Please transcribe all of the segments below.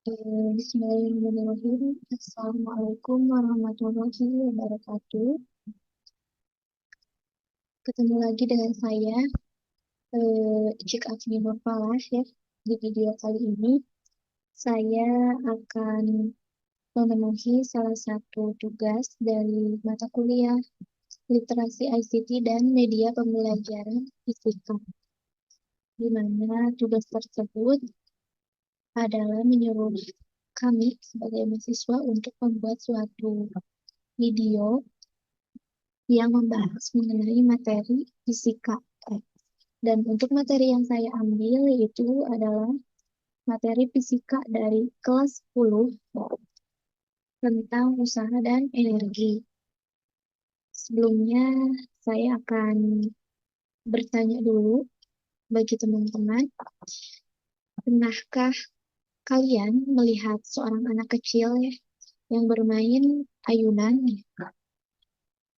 Bismillahirrahmanirrahim. Assalamualaikum warahmatullahi wabarakatuh. Ketemu lagi dengan saya, Cik Afni Nurfalah ya. Di video kali ini, saya akan memenuhi salah satu tugas dari mata kuliah Literasi ICT dan Media Pembelajaran Fisika, di mana tugas tersebut adalah menyuruh kami sebagai mahasiswa untuk membuat suatu video yang membahas mengenai materi fisika. Dan untuk materi yang saya ambil itu adalah materi fisika dari kelas 10 tentang usaha dan energi. Sebelumnya saya akan bertanya dulu bagi teman-teman, pernahkah kalian melihat seorang anak kecil ya, yang bermain ayunan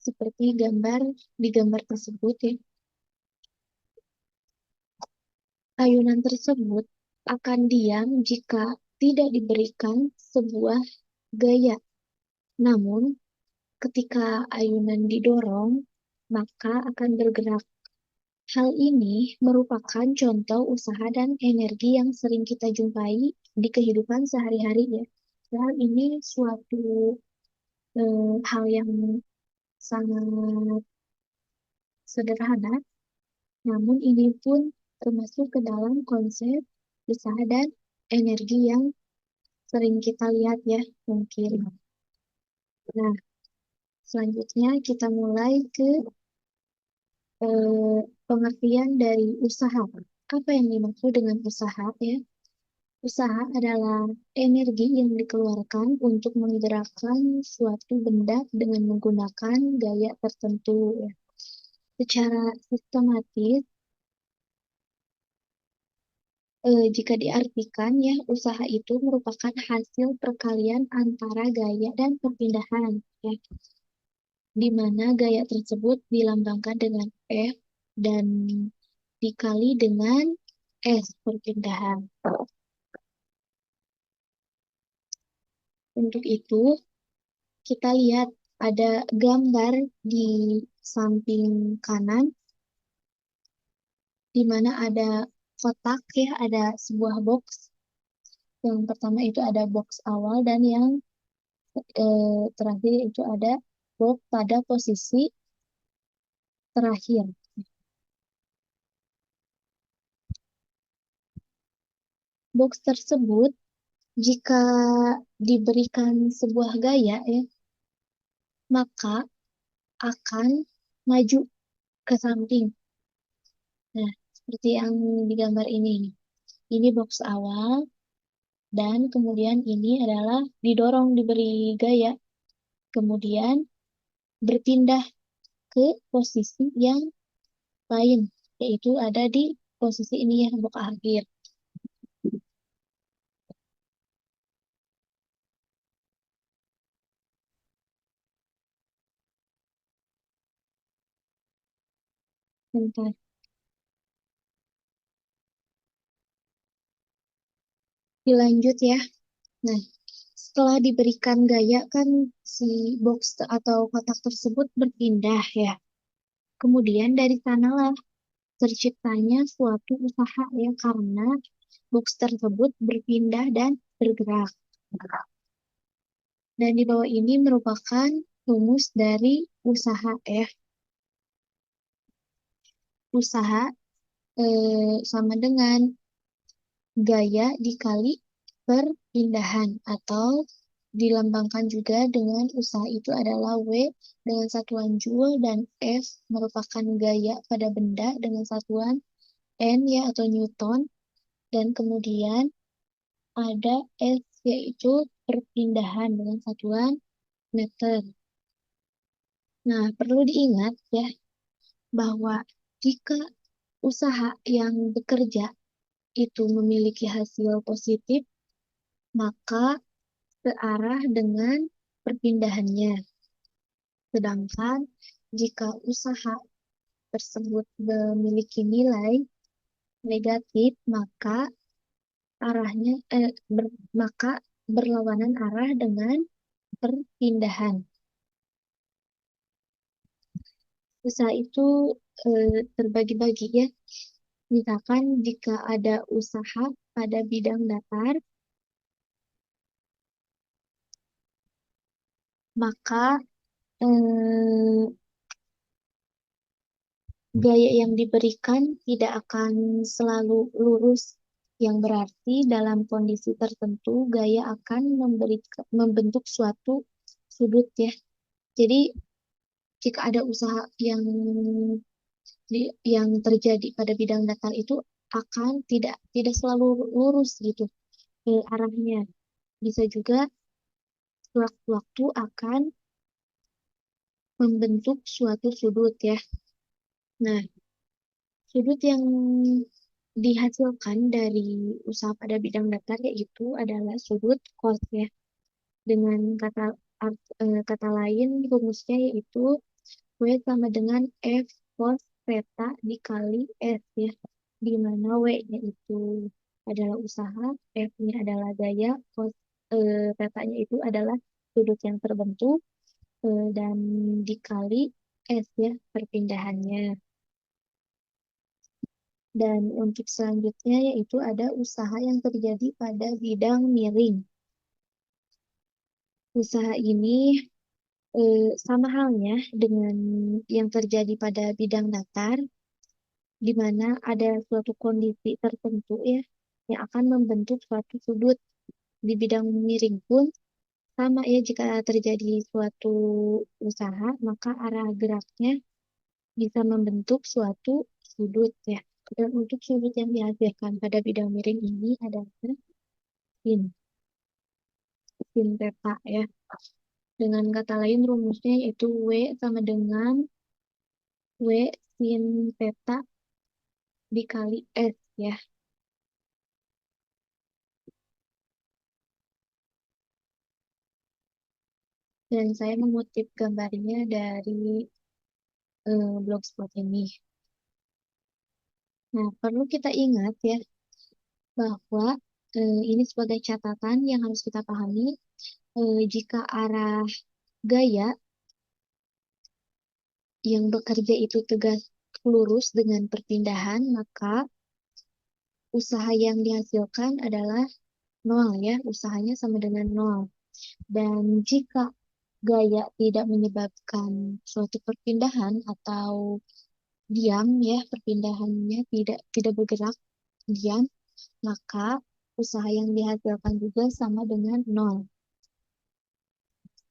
seperti di gambar tersebut ya? Ayunan tersebut akan diam jika tidak diberikan sebuah gaya. Namun, ketika ayunan didorong, maka akan bergerak. Hal ini merupakan contoh usaha dan energi yang sering kita jumpai di kehidupan sehari-hari ya. Hal ini suatu hal yang sangat sederhana, namun ini pun termasuk ke dalam konsep usaha dan energi yang sering kita lihat ya, mungkin. Nah, selanjutnya kita mulai ke pengertian dari usaha. Apa yang dimaksud dengan usaha ya? Usaha adalah energi yang dikeluarkan untuk menggerakkan suatu benda dengan menggunakan gaya tertentu ya. Secara sistematis, jika diartikan ya, usaha itu merupakan hasil perkalian antara gaya dan perpindahan ya, di mana gaya tersebut dilambangkan dengan F dan dikali dengan S perpindahan. Untuk itu, kita lihat ada gambar di samping kanan, di mana ada kotak ya, ada sebuah box. Yang pertama itu ada box awal dan yang terakhir itu ada box pada posisi terakhir. Box tersebut jika diberikan sebuah gaya ya, maka akan maju ke samping. Nah, seperti yang digambar ini. Ini box awal dan kemudian ini adalah didorong diberi gaya. Kemudian berpindah ke posisi yang lain, yaitu ada di posisi ini ya, box akhir. Bentar. Dilanjut ya. Nah, setelah diberikan gaya kan si box atau kotak tersebut berpindah ya. Kemudian dari sanalah terciptanya suatu usaha ya, karena box tersebut berpindah dan bergerak. Dan di bawah ini merupakan rumus dari usaha ya. Usaha sama dengan gaya dikali perpindahan, atau dilambangkan juga dengan usaha itu adalah W dengan satuan Joule dan F merupakan gaya pada benda dengan satuan N ya atau Newton, dan kemudian ada S yaitu perpindahan dengan satuan meter. Nah, perlu diingat ya bahwa jika usaha yang bekerja itu memiliki hasil positif, maka searah dengan perpindahannya. Sedangkan jika usaha tersebut memiliki nilai negatif, maka arahnya maka berlawanan arah dengan perpindahan. Usaha itu terbagi-bagi ya. Misalkan jika ada usaha pada bidang datar, maka eh, gaya yang diberikan tidak akan selalu lurus, yang berarti dalam kondisi tertentu gaya akan membentuk suatu sudut ya. Jadi jika ada usaha yang terjadi pada bidang datar itu akan tidak selalu lurus gitu arahnya. Bisa juga sewaktu-waktu akan membentuk suatu sudut ya. Nah, sudut yang dihasilkan dari usaha pada bidang datar yaitu adalah sudut cos ya. Dengan kata lain rumusnya yaitu W sama dengan F cos theta dikali S ya. Di mana W-nya itu adalah usaha, F-nya adalah gaya, cos theta-nya itu adalah sudut yang terbentuk dan dikali S ya perpindahannya. Dan untuk selanjutnya yaitu ada usaha yang terjadi pada bidang miring. Usaha ini sama halnya dengan yang terjadi pada bidang datar, di mana ada suatu kondisi tertentu ya yang akan membentuk suatu sudut. Di bidang miring pun sama ya, jika terjadi suatu usaha, maka arah geraknya bisa membentuk suatu sudut ya. Dan untuk sudut yang dihasilkan pada bidang miring ini adalah sin, sin theta ya. Dengan kata lain rumusnya yaitu W sama dengan W sin theta dikali S ya. Dan saya mengutip gambarnya dari blogspot ini. Nah, perlu kita ingat ya bahwa ini sebagai catatan yang harus kita pahami, jika arah gaya yang bekerja itu tegak lurus dengan perpindahan, maka usaha yang dihasilkan adalah nol ya, usahanya sama dengan nol. Dan jika gaya tidak menyebabkan suatu perpindahan atau diam ya, perpindahannya tidak bergerak, diam, maka usaha yang dihasilkan juga sama dengan nol.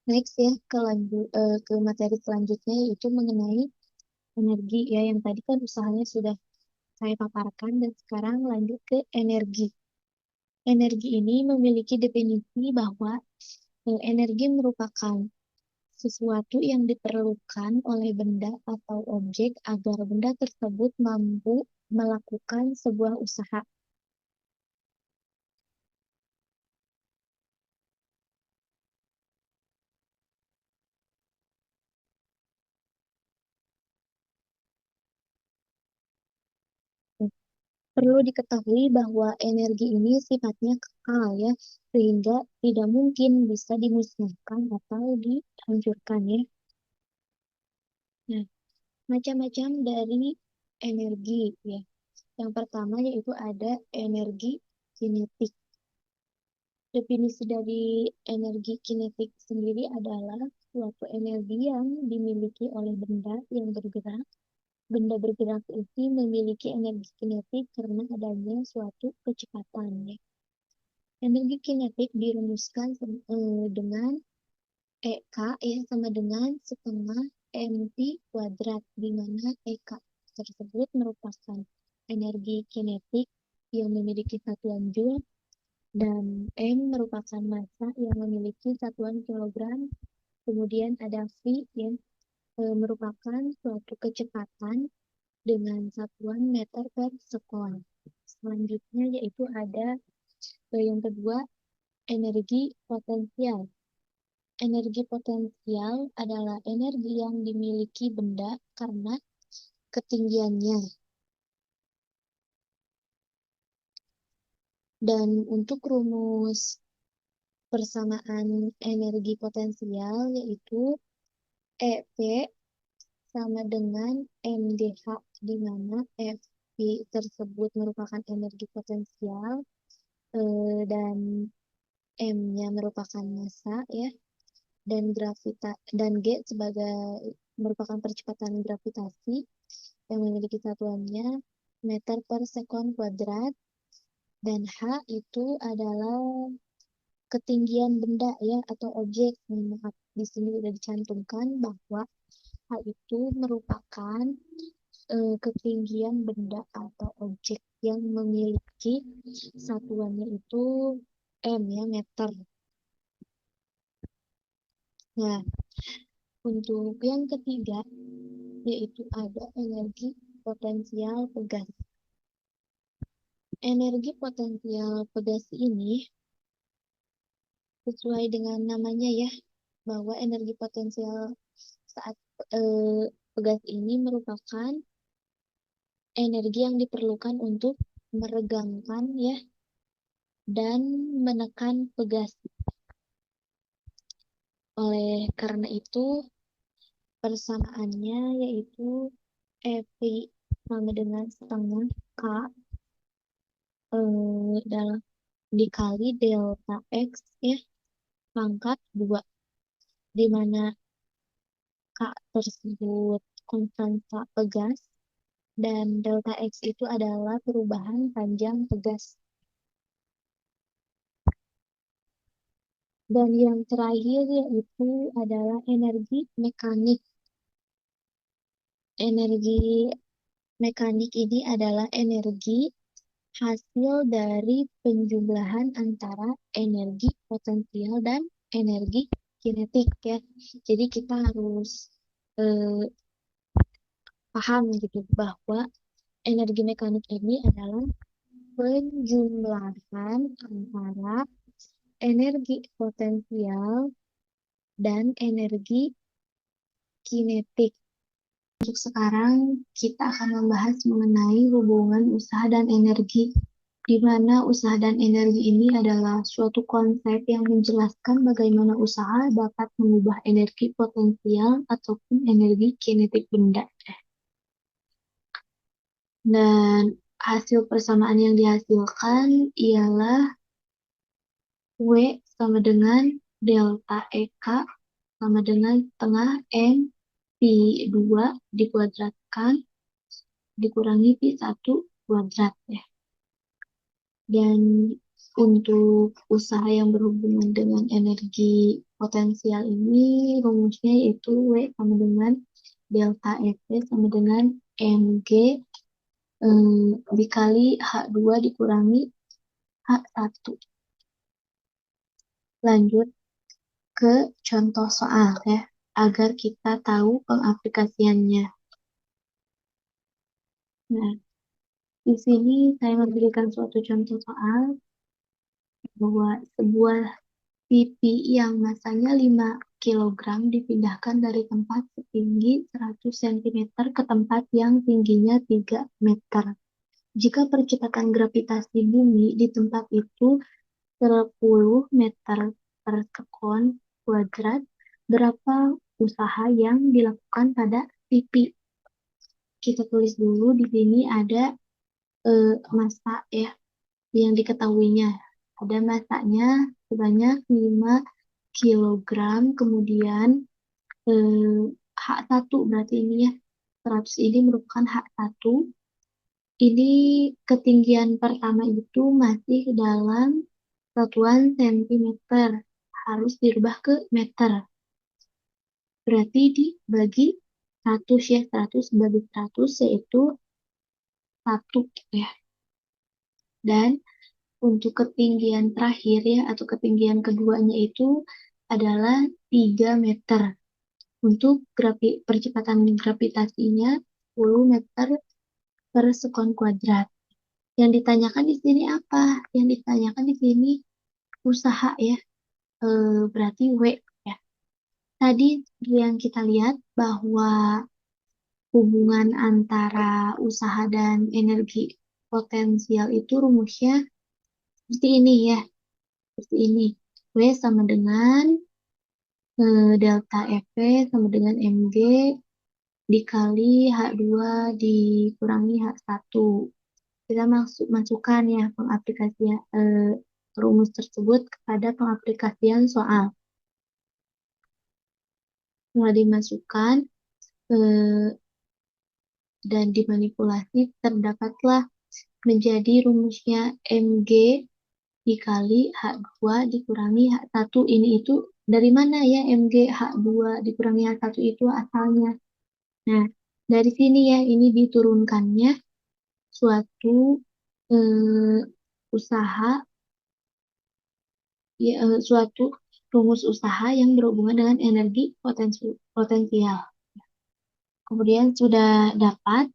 Next ya, ke materi selanjutnya yaitu mengenai energi ya, yang tadi kan usahanya sudah saya paparkan dan sekarang lanjut ke energi. Energi ini memiliki definisi bahwa energi merupakan sesuatu yang diperlukan oleh benda atau objek agar benda tersebut mampu melakukan sebuah usaha. Perlu diketahui bahwa energi ini sifatnya kekal ya, sehingga tidak mungkin bisa dimusnahkan atau dihancurkan ya. Nah, macam-macam dari energi ya. Yang pertama yaitu ada energi kinetik. Definisi dari energi kinetik sendiri adalah suatu energi yang dimiliki oleh benda yang bergerak. Benda bergerak itu memiliki energi kinetik karena adanya suatu kecepatan ya. Energi kinetik dirumuskan dengan EK ya sama dengan setengah mv kuadrat, di mana EK tersebut merupakan energi kinetik yang memiliki satuan joule dan M merupakan massa yang memiliki satuan kilogram. Kemudian ada V yang merupakan suatu kecepatan dengan satuan meter per sekon. Selanjutnya yaitu ada yang kedua, energi potensial. Energi potensial adalah energi yang dimiliki benda karena ketinggiannya. Dan untuk rumus persamaan energi potensial yaitu EP sama dengan MDH, di mana FP tersebut merupakan energi potensial dan M-nya merupakan massa ya, dan dan G sebagai merupakan percepatan gravitasi yang memiliki satuannya meter per sekon kuadrat, dan H itu adalah ketinggian benda ya atau objek. Maaf, di sini sudah dicantumkan bahwa H itu merupakan ketinggian benda atau objek yang memiliki satuannya itu M ya, meter. Nah, untuk yang ketiga yaitu ada energi potensial pegas. Energi potensial pegas ini sesuai dengan namanya ya, bahwa energi potensial saat pegas ini merupakan energi yang diperlukan untuk meregangkan ya dan menekan pegas. Oleh karena itu persamaannya yaitu EP sama dengan setengah K dalam dikali delta X ya pangkat 2, di mana K tersebut konstanta pegas dan delta X itu adalah perubahan panjang pegas. Dan yang terakhir yaitu adalah energi mekanik. Energi mekanik ini adalah energi hasil dari penjumlahan antara energi potensial dan energi kinetik ya. Jadi kita harus eh, paham gitu bahwa energi mekanik ini adalah penjumlahan antara energi potensial dan energi kinetik. Untuk sekarang, kita akan membahas mengenai hubungan usaha dan energi, di mana usaha dan energi ini adalah suatu konsep yang menjelaskan bagaimana usaha dapat mengubah energi potensial ataupun energi kinetik benda. Dan hasil persamaan yang dihasilkan ialah W sama dengan delta EK sama dengan setengah M Pi 2 dikuadratkan dikurangi Pi 1 kuadrat ya. Dan untuk usaha yang berhubungan dengan energi potensial ini rumusnya yaitu W sama dengan delta F sama dengan Mg dikali H2 dikurangi H1. Lanjut ke contoh soal ya, agar kita tahu pengaplikasiannya. Nah, di sini saya memberikan suatu contoh soal bahwa sebuah pipi yang masanya 5 kg dipindahkan dari tempat setinggi 100 cm ke tempat yang tingginya 3 meter. Jika percepatan gravitasi bumi di tempat itu 10 meter per sekon kuadrat, berapa usaha yang dilakukan pada pipi? Kita tulis dulu di sini ada massa ya yang diketahuinya. Ada massanya sebanyak 5 kilogram, kemudian H1 berarti ini ya, 100 ini merupakan H1. Ini ketinggian pertama itu masih dalam satuan sentimeter, harus dirubah ke meter. Berarti dibagi 100 ya, 100 bagi 100 yaitu 1 ya. Dan untuk ketinggian terakhir ya, atau ketinggian keduanya itu adalah 3 meter. Untuk percepatan gravitasinya 10 meter per sekon kuadrat. Yang ditanyakan di sini apa? Yang ditanyakan di sini usaha ya. Berarti W ya. Tadi yang kita lihat bahwa hubungan antara usaha dan energi potensial itu rumusnya Seperti ini ya, seperti ini. W sama dengan delta F sama dengan Mg dikali H2 dikurangi H1. Kita masukkan ya pengaplikasian rumus tersebut kepada pengaplikasian soal. Setelah dimasukkan eh, dan dimanipulasi, terdapatlah menjadi rumusnya Mg dikali H2 dikurangi H1. Ini itu dari mana ya Mg H2 dikurangi H1 itu asalnya? Nah, dari sini ya, ini diturunkannya suatu eh, usaha, ya, suatu rumus usaha yang berhubungan dengan energi potensial. Kemudian sudah dapat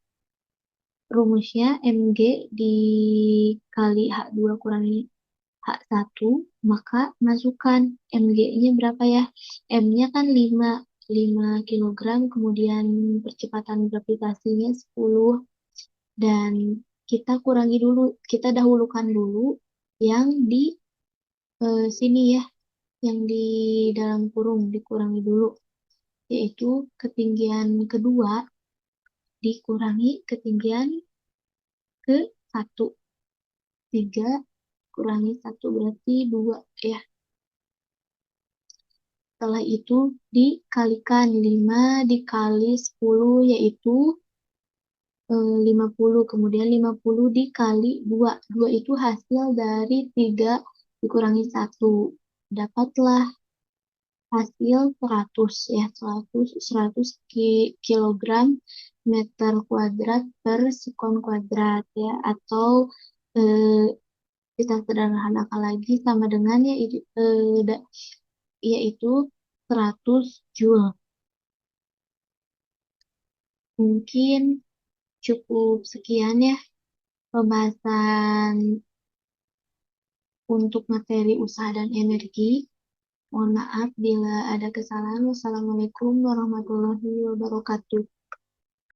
rumusnya Mg dikali H2 kurangi H1, maka masukkan Mg-nya berapa ya? M-nya kan 5 kilogram, kemudian percepatan gravitasinya 10, dan kita kurangi dulu, kita dahulukan dulu yang di sini ya, yang di dalam kurung dikurangi dulu, yaitu ketinggian kedua dikurangi ketinggian ke satu. 3 kurangi 1 berarti 2 ya. Setelah itu dikalikan 5 dikali 10 yaitu 50. Kemudian 50 dikali 2. 2 itu hasil dari 3 dikurangi 1. Dapatlah hasil 100 ya, 100 kilogram meter kuadrat per sekon kuadrat ya, atau eh, kita sederhanakan lagi sama dengan ya, yaitu 100 Joule. Mungkin cukup sekian ya pembahasan untuk materi usaha dan energi. Mohon maaf bila ada kesalahan. Wassalamualaikum warahmatullahi wabarakatuh.